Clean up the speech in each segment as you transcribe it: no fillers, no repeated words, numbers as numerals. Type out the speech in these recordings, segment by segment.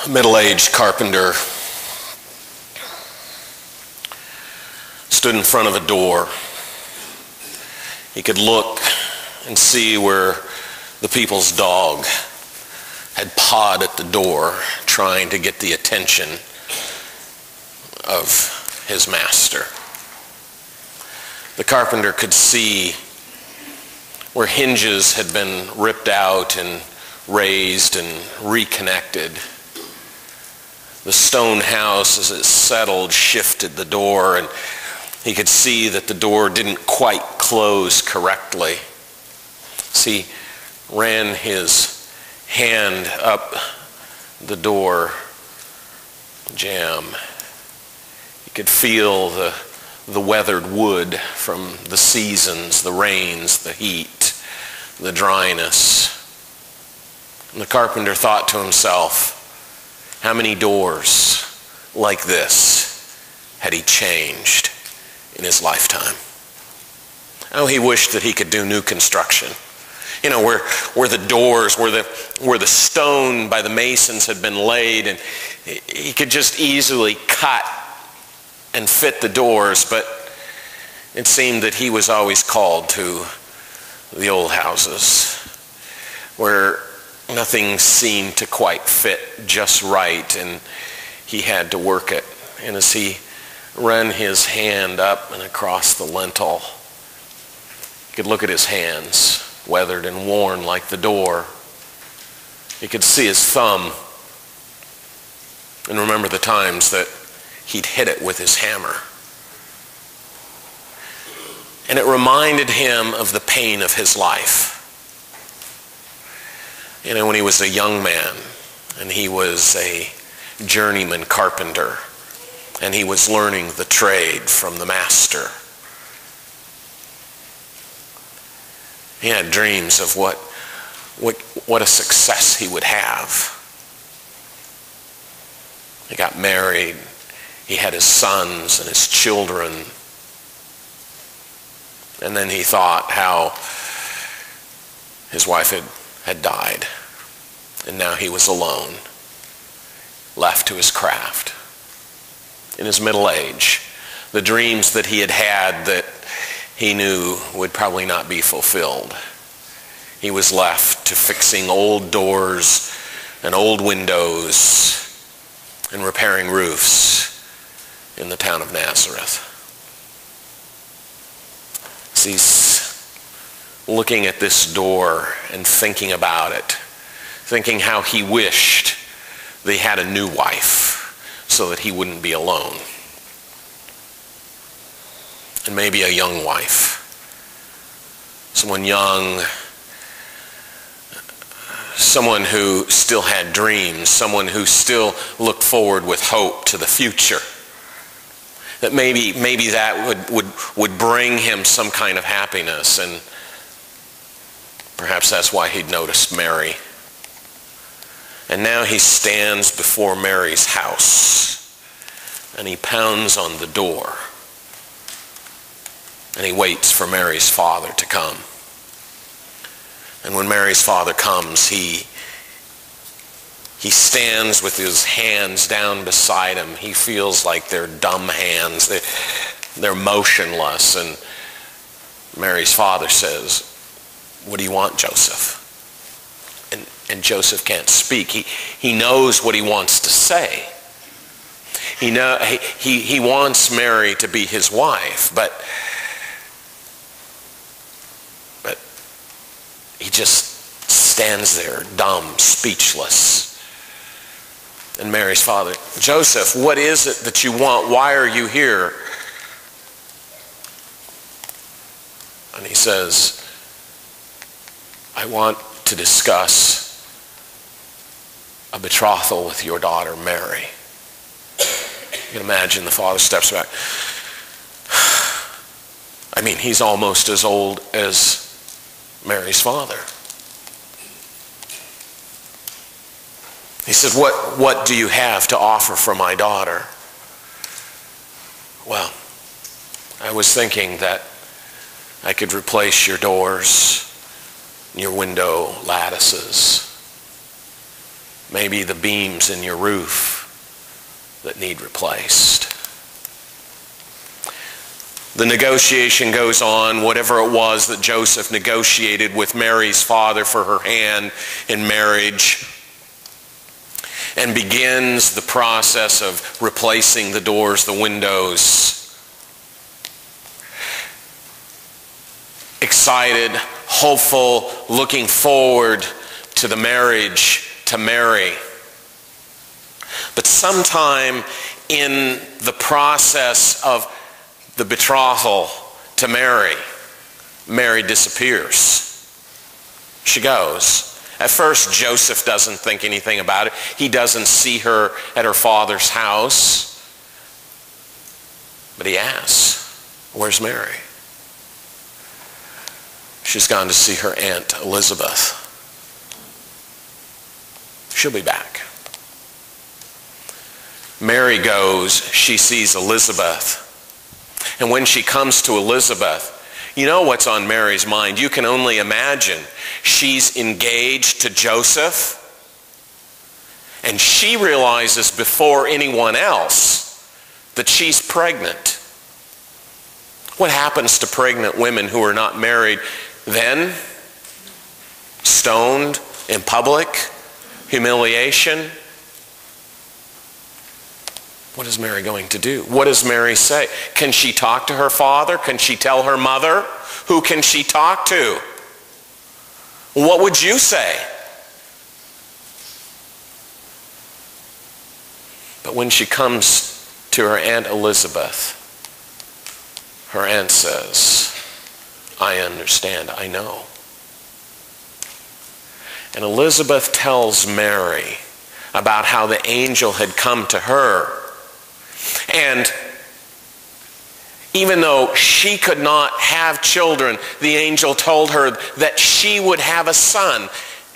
A middle-aged carpenter stood in front of a door. He could look and see where the people's dog had pawed at the door, trying to get the attention of his master. The carpenter could see where hinges had been ripped out and raised and reconnected. The stone house, as it settled, shifted the door, and he could see that the door didn't quite close correctly. So he ran his hand up the door jamb. He could feel the weathered wood from the seasons, the rains, the heat, the dryness. And the carpenter thought to himself, how many doors like this had he changed in his lifetime? Oh, he wished that he could do new construction. You know, where the doors, where the stone by the masons had been laid, and he could just easily cut and fit the doors, but it seemed that he was always called to the old houses where nothing seemed to quite fit just right, and he had to work it. And as he ran his hand up and across the lintel, you could look at his hands, weathered and worn like the door. You could see his thumb and remember the times that he'd hit it with his hammer. And it reminded him of the pain of his life. You know, when he was a young man and he was a journeyman carpenter and he was learning the trade from the master. He had dreams of what a success he would have. He got married. He had his sons and his children. And then he thought how his wife had died. And now he was alone, left to his craft. In his middle age, the dreams that he had had that he knew would probably not be fulfilled. He was left to fixing old doors and old windows and repairing roofs in the town of Nazareth. So he's looking at this door and thinking about it, thinking how he wished they had a new wife so that he wouldn't be alone. And maybe a young wife. Someone young, someone who still had dreams, someone who still looked forward with hope to the future. That maybe that would bring him some kind of happiness, and perhaps that's why he'd noticed Mary. And now he stands before Mary's house, and he pounds on the door, and he waits for Mary's father to come. And when Mary's father comes, he stands with his hands down beside him. He feels like they're dumb hands. They're motionless. And Mary's father says, "What do you want, Joseph?" And Joseph can't speak. He knows what he wants to say. He wants Mary to be his wife, but he just stands there, dumb, speechless. And Mary's father, "Joseph, what is it that you want? Why are you here?" And he says, "I want to discuss a betrothal with your daughter, Mary." You can imagine the father steps back. I mean, he's almost as old as Mary's father. He said, what do you have to offer for my daughter?" "Well, I was thinking that I could replace your doors, your window lattices, Maybe the beams in your roof that need replaced. The negotiation goes on, whatever it was that Joseph negotiated with Mary's father for her hand in marriage, and begins the process of replacing the doors, the windows. Excited, hopeful, looking forward to the marriage to Mary. But sometime in the process of the betrothal to Mary, Mary disappears. She goes. At first, Joseph doesn't think anything about it. He doesn't see her at her father's house. But he asks, "Where's Mary?" She's gone to see her Aunt Elizabeth. She'll be back. Mary goes, she sees Elizabeth. And when she comes to Elizabeth, you know what's on Mary's mind. You can only imagine. She's engaged to Joseph, and she realizes before anyone else that she's pregnant. What happens to pregnant women who are not married then? Stoned in public? Humiliation? What is Mary going to do? What does Mary say? Can she talk to her father? Can she tell her mother? Who can she talk to? What would you say? But when she comes to her Aunt Elizabeth, her aunt says, "I understand, I know." And Elizabeth tells Mary about how the angel had come to her. And even though she could not have children, the angel told her that she would have a son,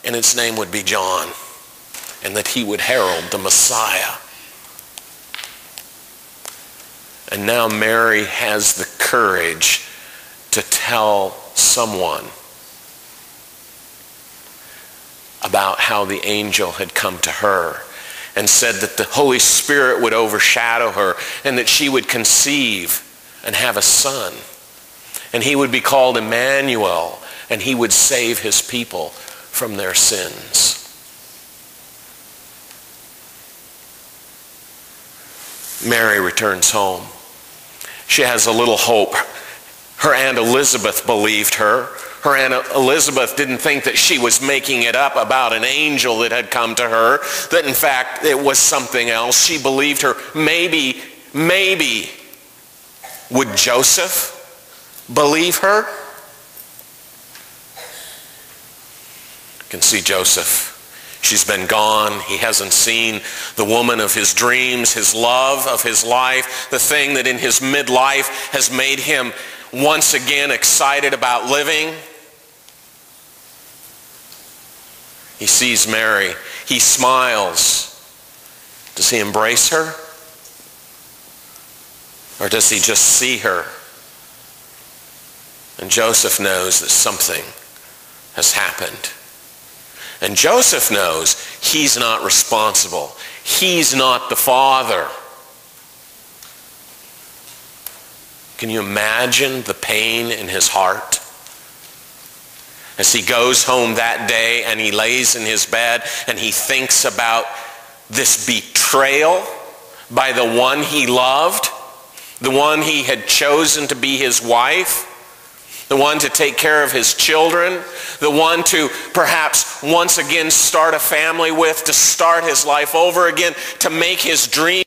and his name would be John, and that he would herald the Messiah. And now Mary has the courage to tell someone about how the angel had come to her and said that the Holy Spirit would overshadow her and that she would conceive and have a son. And he would be called Emmanuel, and he would save his people from their sins. Mary returns home. She has a little hope. Her Aunt Elizabeth believed her. Her Aunt Elizabeth didn't think that she was making it up about an angel that had come to her, that in fact it was something else. She believed her. Maybe would Joseph believe her? You can see Joseph. She's been gone. He hasn't seen the woman of his dreams, his love of his life, the thing that in his midlife has made him once again excited about living. He sees Mary. He smiles. Does he embrace her? Or does he just see her? And Joseph knows that something has happened. And Joseph knows he's not responsible. He's not the father. Can you imagine the pain in his heart? As he goes home that day and he lays in his bed and he thinks about this betrayal by the one he loved, the one he had chosen to be his wife, the one to take care of his children, the one to perhaps once again start a family with, to start his life over again, to make his dream